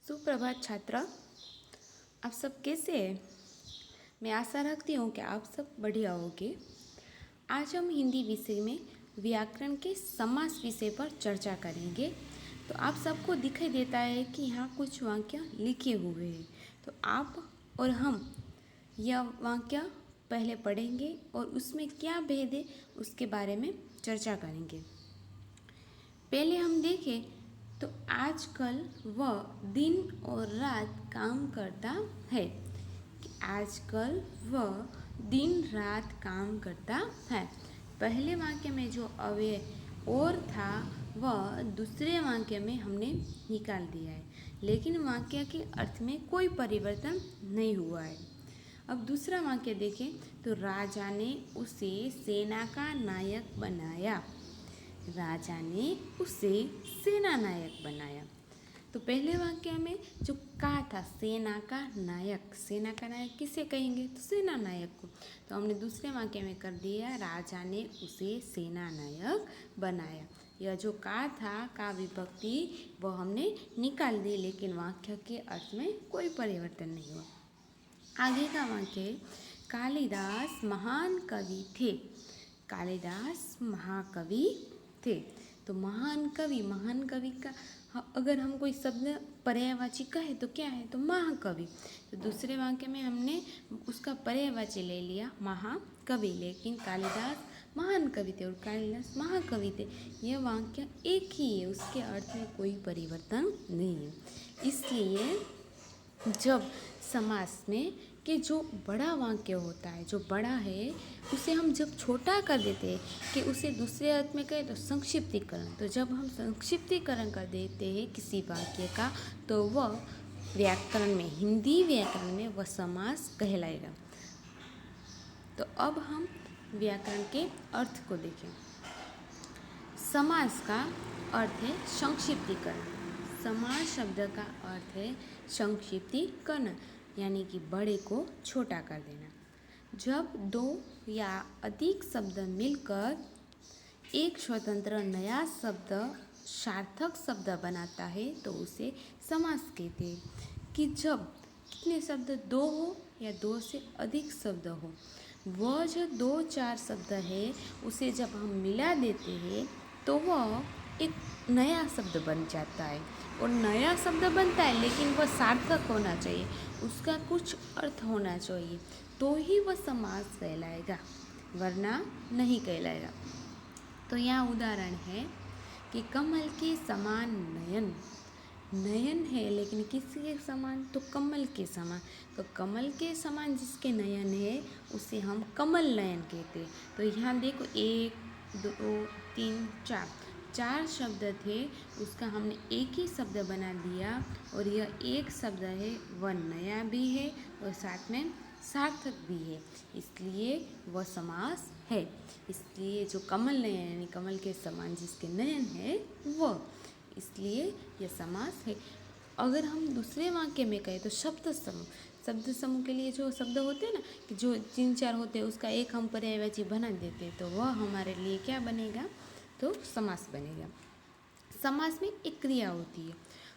सुप्रभात छात्र। आप सब कैसे हैं? मैं आशा रखती हूँ कि आप सब बढ़िया होंगे। आज हम हिंदी विषय में व्याकरण के समास विषय पर चर्चा करेंगे। तो आप सबको दिखाई देता है कि यहाँ कुछ वाक्य लिखे हुए हैं। तो आप और हम यह वाक्य पहले पढ़ेंगे और उसमें क्या भेद है उसके बारे में चर्चा करेंगे। पहले हम देखें तो आजकल वह दिन और रात काम करता है। कि आजकल वह दिन रात काम करता है। पहले वाक्य में जो अव्यय और था वह दूसरे वाक्य में हमने निकाल दिया है, लेकिन वाक्य के अर्थ में कोई परिवर्तन नहीं हुआ है। अब दूसरा वाक्य देखें तो राजा ने उसे सेना का नायक बनाया। राजा ने उसे सेना नायक बनाया। तो पहले वाक्य में जो कहा था सेना का नायक किसे कहेंगे? तो सेना नायक को। तो हमने दूसरे वाक्य में कर दिया राजा ने उसे सेना नायक बनाया। यह जो कहा था का विभक्ति वह हमने निकाल दी, लेकिन वाक्य के अर्थ में कोई परिवर्तन नहीं हुआ। आगे का वाक्य है कालिदास महान कवि थे। कालिदास महाकवि थे। तो महान कवि का अगर हम कोई शब्द पर्यायवाची कहे तो क्या है? तो महाकवि। तो दूसरे वाक्य में हमने उसका पर्यायवाची ले लिया महाकवि, लेकिन कालिदास महान कवि थे और कालिदास महाकवि थे। यह वाक्य एक ही है, उसके अर्थ में कोई परिवर्तन नहीं है। इसलिए जब समास में कि जो बड़ा वाक्य होता है, जो बड़ा है उसे हम जब छोटा कर देते हैं कि उसे दूसरे अर्थ में कहें तो संक्षिप्तीकरण। तो जब हम संक्षिप्तीकरण कर देते हैं किसी वाक्य का तो वह व्याकरण में, हिंदी व्याकरण में वह समास कहलाएगा। तो अब हम व्याकरण के अर्थ को देखें। समास का अर्थ है संक्षिप्तीकरण। समास शब्द का अर्थ है संक्षिप्तीकरण, यानी कि बड़े को छोटा कर देना। जब दो या अधिक शब्द मिलकर एक स्वतंत्र नया शब्द सार्थक शब्द बनाता है तो उसे समास कहते हैं। कि जब कितने शब्द दो हो या दो से अधिक शब्द हो, वह जो दो चार शब्द है उसे जब हम मिला देते हैं तो वह एक नया शब्द बन जाता है। और नया शब्द बनता है लेकिन वह सार्थक होना चाहिए, उसका कुछ अर्थ होना चाहिए, तो ही वह समास कहलाएगा, वरना नहीं कहलाएगा। तो यहाँ उदाहरण है कि कमल के समान नयन। नयन है लेकिन किसके समान? तो कमल के समान। तो कमल के समान जिसके नयन है उसे हम कमल नयन कहते हैं। तो यहाँ देखो 1 2 3 4 शब्द थे, उसका हमने एक ही शब्द बना दिया और यह एक शब्द है वह नया भी है और साथ में सार्थक भी है, इसलिए वह समास है। इसलिए जो कमल नयन यानी कमल के समान जिसके नयन है वह, इसलिए यह समास है। अगर हम दूसरे वाक्य में कहें तो शब्द समूह के लिए जो शब्द होते हैं ना, कि जो 3-4 होते हैं उसका एक हम पर्यायवाची बना देते हैं, तो वह हमारे लिए क्या बनेगा? तो समास बनेगा। समास में एक क्रिया होती है।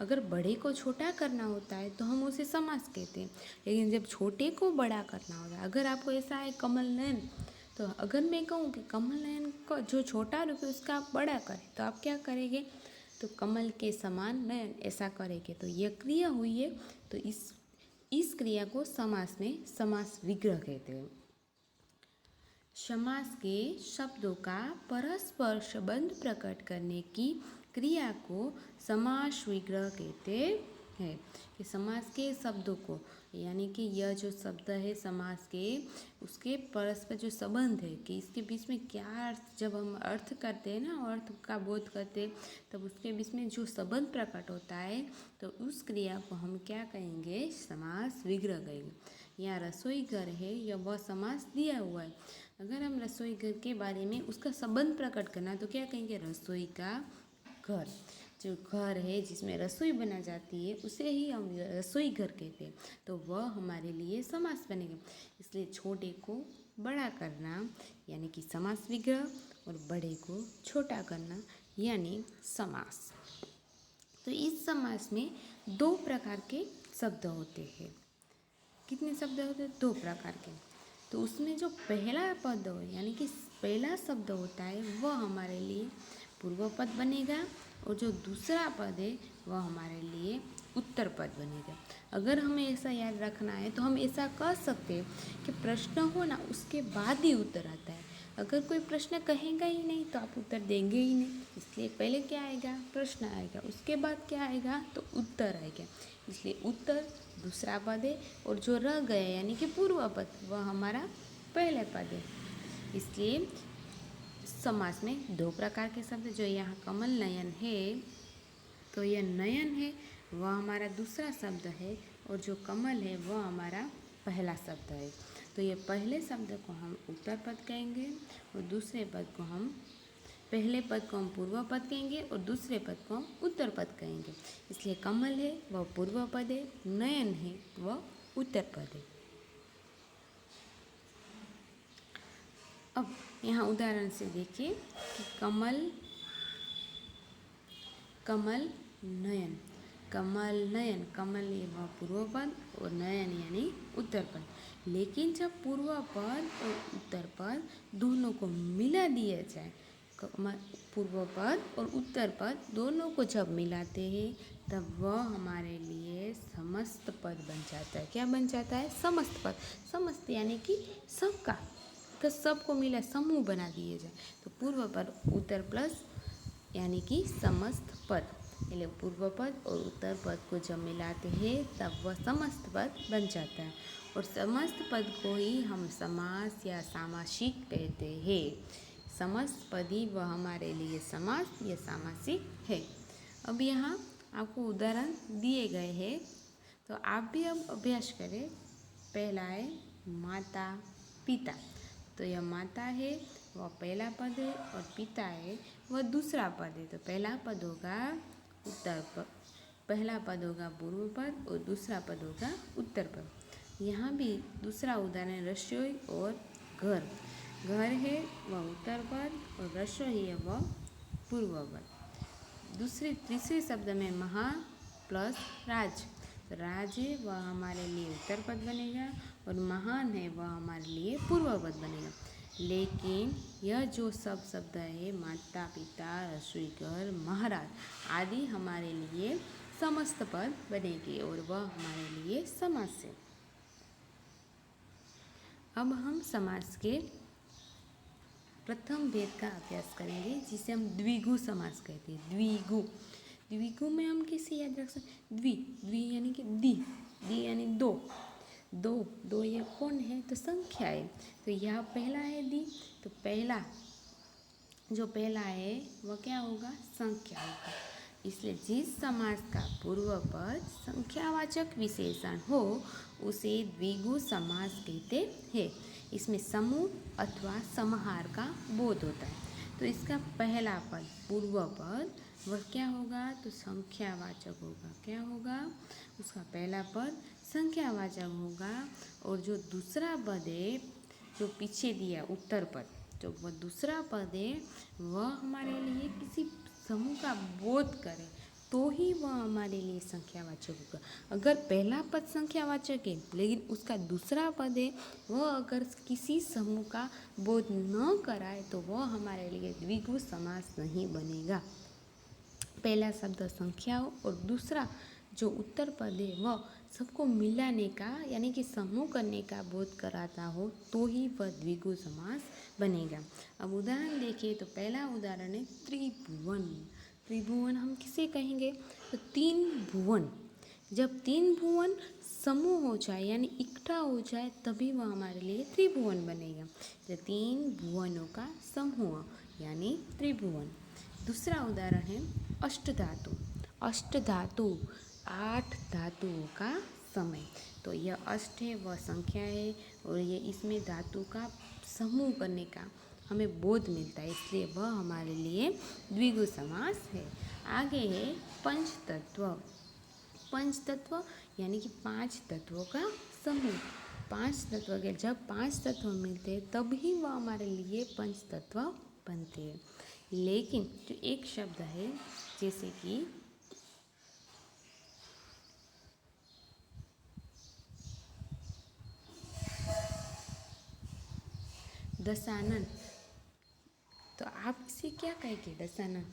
अगर बड़े को छोटा करना होता है तो हम उसे समास कहते हैं, लेकिन जब छोटे को बड़ा करना होता है, अगर आपको ऐसा है कमल नयन, तो अगर मैं कहूँ कि कमल नयन को जो छोटा रूप है उसका आप बड़ा करें तो आप क्या करेंगे? तो कमल के समान नयन ऐसा करेंगे। तो यह क्रिया हुई है, तो इस क्रिया को समास में समास विग्रह कहते हैं। समास के शब्दों का परस्पर संबंध प्रकट करने की क्रिया को समास विग्रह कहते हैं। कि समास के शब्दों को, यानी कि यह जो शब्द है समास के, उसके परस्पर जो संबंध है कि इसके बीच में क्या अर्थ, जब हम अर्थ करते हैं ना, अर्थ का बोध करते हैं, तब उसके बीच में जो संबंध प्रकट होता है तो उस क्रिया को हम क्या कहेंगे? समास विग्रह कहेंगे। यहाँ रसोई घर है, यह वह समास दिया हुआ है। अगर हम रसोई घर के बारे में उसका संबंध प्रकट करना तो क्या कहेंगे? रसोई का घर। जो घर है जिसमें रसोई बना जाती है उसे ही हम रसोई घर कहते हैं, तो वह हमारे लिए समास बनेगा। इसलिए छोटे को बड़ा करना यानी कि समास विग्रह, और बड़े को छोटा करना यानी समास। तो इस समास में दो प्रकार के शब्द होते हैं। कितने शब्द होते हैं? दो प्रकार के। तो उसमें जो पहला पद हो यानी कि पहला शब्द होता है वह हमारे लिए पूर्व पद बनेगा, और जो दूसरा पद है वह हमारे लिए उत्तर पद बनेगा। अगर हमें ऐसा याद रखना है तो हम ऐसा कर सकते हैं कि प्रश्न हो ना उसके बाद ही उत्तर आता है। अगर कोई प्रश्न कहेगा ही नहीं तो आप उत्तर देंगे ही नहीं, इसलिए पहले क्या आएगा? प्रश्न आएगा, उसके बाद क्या आएगा? तो उत्तर आएगा। इसलिए उत्तर दूसरा पद है, और जो रह गए यानी कि पूर्व पद वह हमारा पहले पद है। इसलिए समास में दो प्रकार के शब्द, जो यहाँ कमल नयन है तो यह नयन है वह हमारा दूसरा शब्द है, और जो कमल है वह हमारा पहला शब्द है। तो ये पहले शब्द को हम उत्तर पद कहेंगे, और दूसरे पद को हम पहले पद को हम पूर्व पद कहेंगे, और दूसरे पद को हम उत्तर पद कहेंगे। इसलिए कमल है वह पूर्व पद है, नयन है वह उत्तर पद है। अब यहाँ उदाहरण से देखिए कि कमल कमल नयन, कमल नयन, कमल ये वह पूर्व पद और नयन यानी उत्तर पद। लेकिन जब पूर्व पद और उत्तर पद दोनों को मिला दिया जाए, पूर्व पद और उत्तर पद दोनों को जब मिलाते हैं तब वह हमारे लिए समस्त पद बन जाता है। क्या बन जाता है? समस्त पद। समस्त यानी कि सबका, तो सबको मिला समूह बना दिए जाए तो पूर्व पद उत्तर प्लस यानी कि समस्त पद। એટલે पूर्व पद और उत्तर पद को जब मिलाते हैं तब वह समस्त पद बन जाता है, और समस्त पद को ही हम समास या सामासिक कहते हैं। समस्त पद ही वह हमारे लिए समास या सामासिक है। अब यहाँ आपको उदाहरण दिए गए हैं, तो आप भी अब अभ्यास करें। पहला है माता पिता, तो यह माता है वह पहला पद है, और पिता है वह दूसरा पद है। तो पहला पद होगा उत्तर पद, पहला पद होगा पूर्व पद, और दूसरा पद होगा उत्तर पद। यहाँ भी दूसरा उदाहरण रसोई और घर। घर है वह उत्तर पद, और रसोई है वह पूर्व पद। तीसरे शब्द में महा प्लस राज, तो राज है वह हमारे लिए उत्तर पद बनेगा, और महान है वह हमारे लिए पूर्व पद बनेगा। लेकिन यह जो सब शब्द है माता पिता रसोई घर महाराज आदि हमारे लिए समस्त पद बनेगी, और वह हमारे लिए समास है। अब हम समास के प्रथम भेद का अभ्यास करेंगे, जिसे हम द्विगु समास कहते हैं। द्विगु, द्विगु में हम कैसे याद रख सकते? द्वि यानी कि दी यानी दो, दो ये कौन है? तो संख्या है। तो यह पहला है दी, तो पहला जो पहला है वह क्या होगा? संख्या होगा। इसलिए जिस समास का पूर्व पद संख्यावाचक विशेषण हो उसे द्विगु समास कहते हैं। इसमें समूह अथवा समाहार का बोध होता है। तो इसका पहला पद पूर्व पद वह क्या होगा? तो संख्यावाचक होगा। क्या होगा? उसका पहला पद संख्यावाचक होगा, और जो दूसरा पद है जो पीछे दिया उत्तर पद, जो वह दूसरा पद है वह हमारे लिए किसी समूह का बोध करे तो ही वह हमारे लिए संख्यावाचक होगा। अगर पहला पद संख्यावाचक है लेकिन उसका दूसरा पद है वह अगर किसी समूह का बोध न कराए तो वह हमारे लिए द्विगु समास नहीं बनेगा। पहला शब्द संख्या हो और दूसरा जो उत्तर पद है वह सबको मिलाने का यानी कि समूह करने का बोध कराता हो तो ही वह द्विगु समास बनेगा। अब उदाहरण देखिए, तो पहला उदाहरण है त्रिभुवन। त्रिभुवन हम किसे कहेंगे? तो तीन भुवन। जब तीन भुवन समूह हो जाए यानी इकट्ठा हो जाए तभी वह हमारे लिए त्रिभुवन बनेगा। तो तीन भुवनों का समूह यानी त्रिभुवन। दूसरा उदाहरण है अष्टधातु। अष्टधातु 8 धातुओं का समय। तो यह अष्ट है वह संख्या है, और ये इसमें धातु का समूह करने का हमें बोध मिलता है, इसलिए वह हमारे लिए द्विगु समास है। आगे है पंचतत्व। पंचतत्व यानी कि 5 तत्वों का समूह। 5 तत्व के जब 5 तत्व मिलते हैं तभी वह हमारे लिए पंचतत्व बनते हैं। लेकिन जो एक शब्द है जैसे कि दशानन, तो आप इसे क्या कहेंगे दशानन?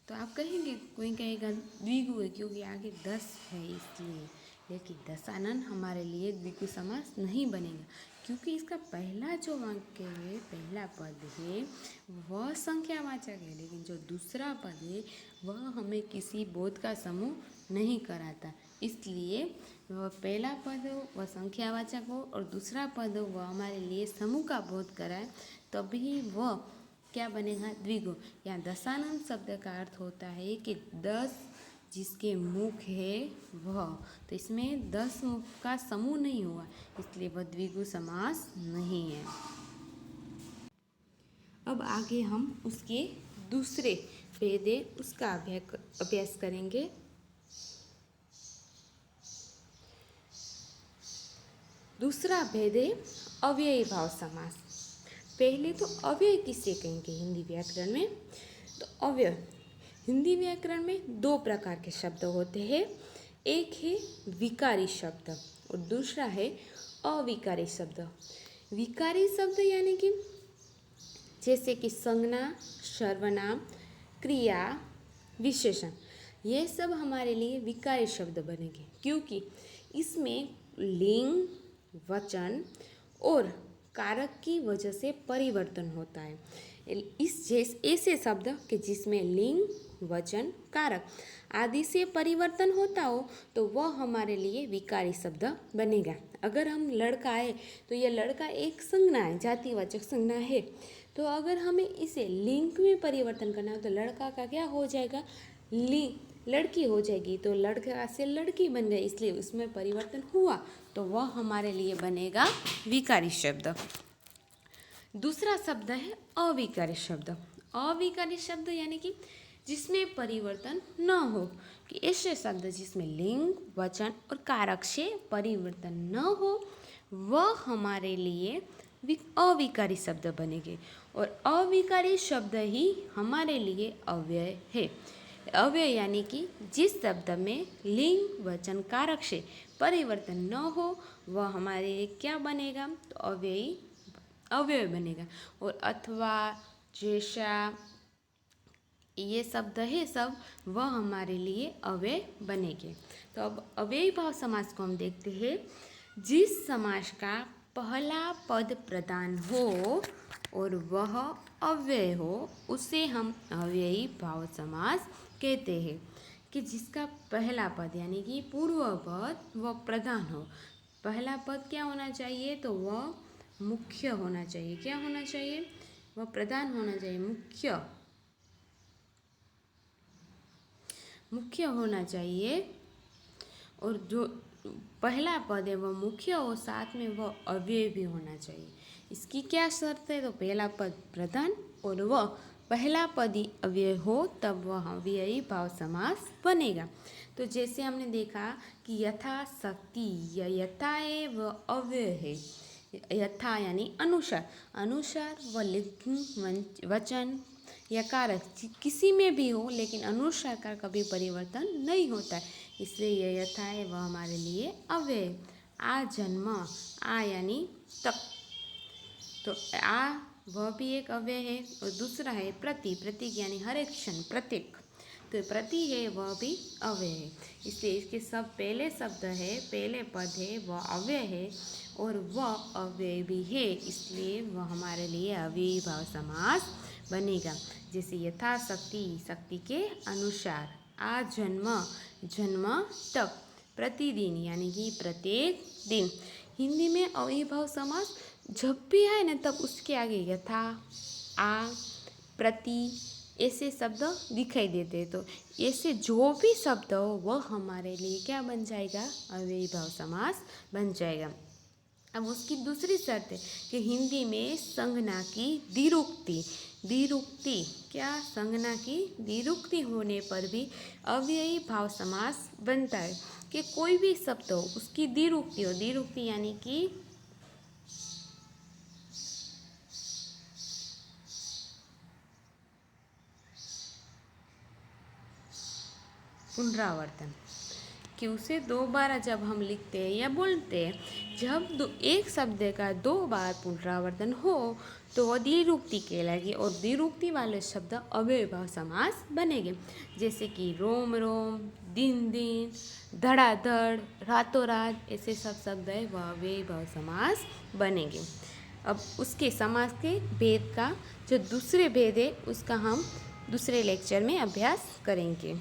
तो आप कहेंगे, कोई कहेगा द्विगु है क्योंकि आगे 10 है इसलिए, लेकिन दशानन हमारे लिए द्विगु समास नहीं बनेगा क्योंकि इसका पहला जो वाक्य है, पहला पद है वह संख्यावाचक है, लेकिन जो दूसरा पद है वह हमें किसी बोध का समूह नहीं कराता। इसलिए वह पहला पद हो वह संख्यावाचक हो और दूसरा पद हो वह हमारे लिए समूह का बोध कराए, तभी वह क्या बनेगा? द्विगु। यहाँ दशानन शब्द का अर्थ होता है कि 10 जिसके मुख है वह, तो इसमें 10 मुख का समूह नहीं हुआ, इसलिए वह द्विगु समास नहीं है। अब आगे हम उसके दूसरे भेद है उसका अभ्यास करेंगे। दूसरा भेद है अव्ययी भाव समास। पहले तो अव्यय किसे कहेंगे हिंदी व्याकरण में? तो अव्यय हिंदी व्याकरण में 2 प्रकार के शब्द होते हैं। एक है विकारी शब्द और दूसरा है अविकारी शब्द। विकारी शब्द यानी कि जैसे कि संज्ञा, सर्वनाम, क्रिया, विशेषण, ये सब हमारे लिए विकारी शब्द बनेंगे क्योंकि इसमें लिंग, वचन और कारक की वजह से परिवर्तन होता है। ऐसे शब्द कि जिसमें लिंग, वचन, कारक आदि से परिवर्तन होता हो तो वह हमारे लिए विकारी शब्द बनेगा। अगर हम लड़का है तो यह लड़का एक संज्ञा है, जातिवाचक संज्ञा है। तो अगर हमें इसे लिंग में परिवर्तन करना हो तो लड़का का क्या हो जाएगा? लड़की हो जाएगी, तो लड़का से लड़की बन गई, इसलिए उसमें परिवर्तन हुआ तो वह हमारे लिए बनेगा विकारी शब्द। दूसरा शब्द है अविकारी शब्द। अविकारी शब्द यानी कि जिसमें परिवर्तन न हो, कि ऐसे शब्द जिसमें लिंग, वचन और कारक से परिवर्तन न हो वह हमारे लिए अविकारी शब्द बनेंगे। और अविकारी शब्द ही हमारे लिए अव्यय है। अव्यय यानी कि जिस शब्द में लिंग, वचन, कारक से परिवर्तन न हो वह हमारे लिए क्या बनेगा? तो अव्यय बनेगा। और अथवा, जैसा, ये शब्द है सब वह हमारे लिए अव्यय बनेंगे। तो अब अव्ययी भाव समास को हम देखते हैं। जिस समास का पहला पद प्रधान हो और वह अव्यय हो उसे हम अव्ययी भाव समास कहते हैं। कि जिसका पहला पद यानी कि पूर्व पद वह प्रधान हो। पहला पद क्या होना चाहिए? तो वह मुख्य होना चाहिए। क्या होना चाहिए? वह प्रधान होना चाहिए, मुख्य होना चाहिए। और जो पहला पद है वह मुख्य और साथ में वह अव्यय भी होना चाहिए। इसकी क्या शर्त है? तो पहला पद प्रधान और वह पहला पद ही अव्यय हो तब वह अव्ययी भाव समास बनेगा। तो जैसे हमने देखा कि यथा शक्ति, यथा है वह अव्यय है। यथा यानी अनुसार, अनुसार व लिंग, वचन या कारक किसी में भी हो लेकिन अनुसार का कभी परिवर्तन नहीं होता है, इसलिए यह यथा है वह हमारे लिए अव्यय। आ जन्म, आ यानी तक, तो आ वह भी एक अव्यय है। और दूसरा है प्रति, प्रतीक यानी हर एक क्षण, प्रत्येक, तो प्रति है वह भी अव्यय है। इसलिए इसके सब पहले शब्द है, पहले पद है वह अव्यय है और वह अव्यय भी है, इसलिए वह हमारे लिए अव्ययी भाव समास बनेगा। जैसे यथा शक्ति, शक्ति के अनुसार, आ जन्म, जन्म तक, प्रतिदिन यानी कि प्रत्येक दिन। हिंदी में अव्ययी भाव समास जब भी है ना तब उसके आगे यथा, आ, प्रति ऐसे शब्द दिखाई देते हैं। तो ऐसे जो भी शब्द हो वह हमारे लिए क्या बन जाएगा? अव्ययी भाव समास बन जाएगा। अब उसकी दूसरी शर्त है कि हिंदी में संज्ञा की द्विरुक्ति, द्विरुक्ति क्या? संज्ञा की द्विरुक्ति होने पर भी अव्ययी भाव समास बनता है। कि कोई भी शब्द हो उसकी द्विरुक्ति हो, द्विरुक्ति यानी कि पुनरावर्तन, कि उसे दोबारा जब हम लिखते हैं या बोलते हैं, जब एक शब्द का 2 बार पुनरावर्तन हो तो वह द्विरूक्ति कहलाएगी और द्विरूक्ति वाले शब्द अव्ययभाव समास बनेंगे। जैसे कि रोम रोम, दिन दिन, धड़ाधड़, रातों रात, ऐसे सब शब्द है वह अव्ययभाव समास बनेंगे। अब उसके समास के भेद का जो दूसरे भेद है उसका हम दूसरे लेक्चर में अभ्यास करेंगे।